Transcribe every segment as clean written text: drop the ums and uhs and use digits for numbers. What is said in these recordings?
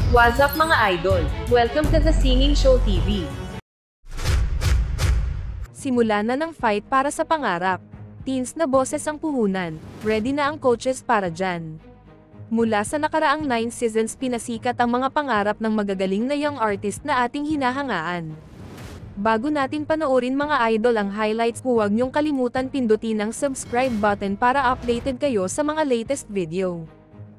What's up mga idol? Welcome to the Singing Show TV. Simula na ng fight para sa pangarap. Teens na boses ang puhunan, ready na ang coaches para dyan. Mula sa nakaraang 9 seasons pinasikat ang mga pangarap ng magagaling na young artist na ating hinahangaan. Bago natin panoorin mga idol ang highlights, huwag niyong kalimutan pindutin ang subscribe button para updated kayo sa mga latest video.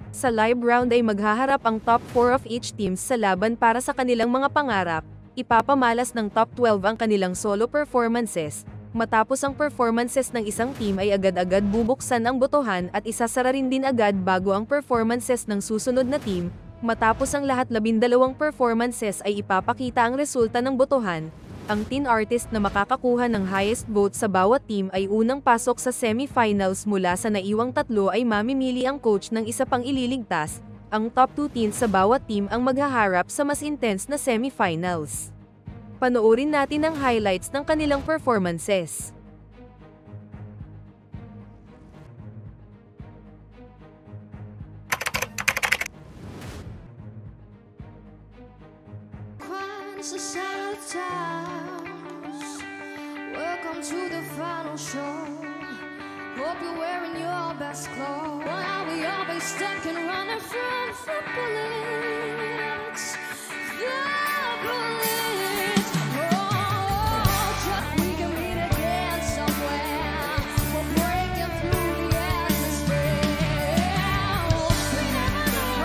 Sa live round ay maghaharap ang top 4 of each teams sa laban para sa kanilang mga pangarap. Ipapamalas ng top 12 ang kanilang solo performances. Matapos ang performances ng isang team ay agad-agad bubuksan ang botohan at isasara rin din agad bago ang performances ng susunod na team. Matapos ang lahat 12 performances ay ipapakita ang resulta ng botohan. Ang teen artist na makakakuha ng highest vote sa bawat team ay unang pasok sa semifinals. Mula sa naiwang tatlo ay mamimili ang coach ng isa pang ililigtas. Ang top 2 teams sa bawat team ang maghaharap sa mas intense na semifinals. Panoorin natin ang highlights ng kanilang performances. Welcome to the final show. Hope you're wearing your best clothes. Why are we always stuck and running from the bullets? The bullets. We can meet again somewhere. We're breaking through the atmosphere. We never know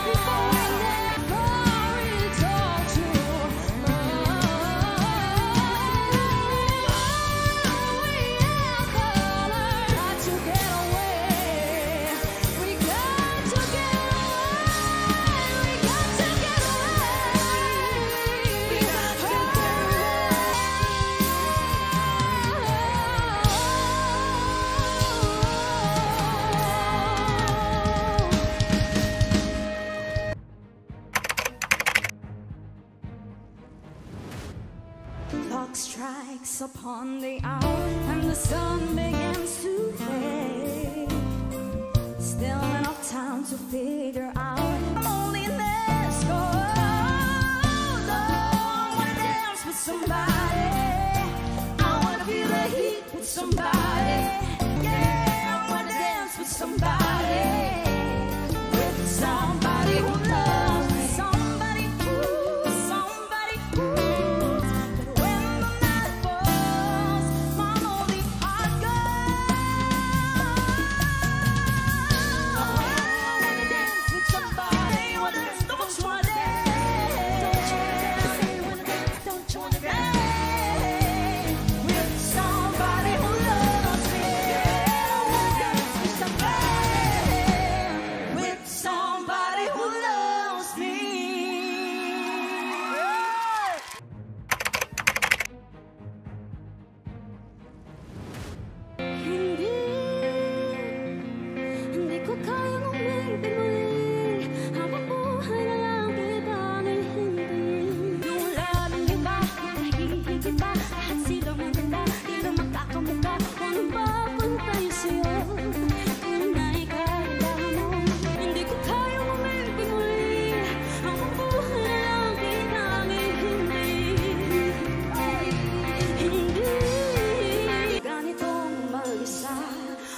before we never really talk to. Clock strikes upon the hour and the sun begins to fade. Still enough time to figure out loneliness goes. I wanna dance with somebody. I wanna feel the heat with somebody. Yeah, I wanna dance with somebody. With somebody who loves me. Somebody who.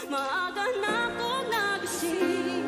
Maaga na ako nagising.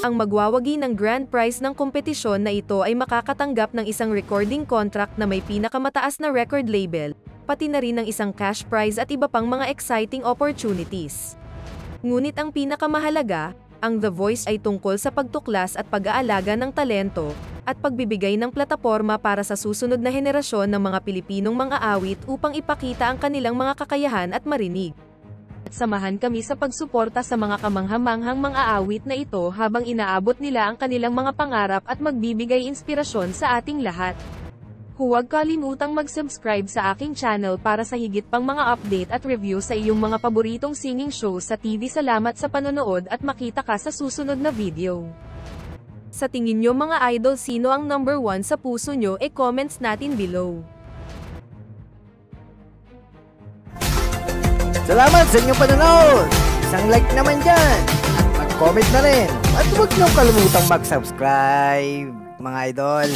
Ang magwawagi ng grand prize ng kompetisyon na ito ay makakatanggap ng isang recording contract na may pinakamataas na record label, pati na rin ng isang cash prize at iba pang mga exciting opportunities. Ngunit ang pinakamahalaga, ang The Voice ay tungkol sa pagtuklas at pag-aalaga ng talento, at pagbibigay ng plataporma para sa susunod na henerasyon ng mga Pilipinong mga awit upang ipakita ang kanilang mga kakayahan at marinig. At samahan kami sa pagsuporta sa mga kamanghamanghang mga awit na ito habang inaabot nila ang kanilang mga pangarap at magbibigay inspirasyon sa ating lahat. Huwag kalimutang mag-subscribe sa aking channel para sa higit pang mga update at review sa iyong mga paboritong singing show sa TV. Salamat sa panonood at makita ka sa susunod na video. Sa tingin nyo mga idol, sino ang number 1 sa puso nyo? Comments natin below. Salamat sa inyong panonood! Isang like naman dyan! At mag-comment na rin! At huwag nyo kalimutang mag-subscribe, mga idol!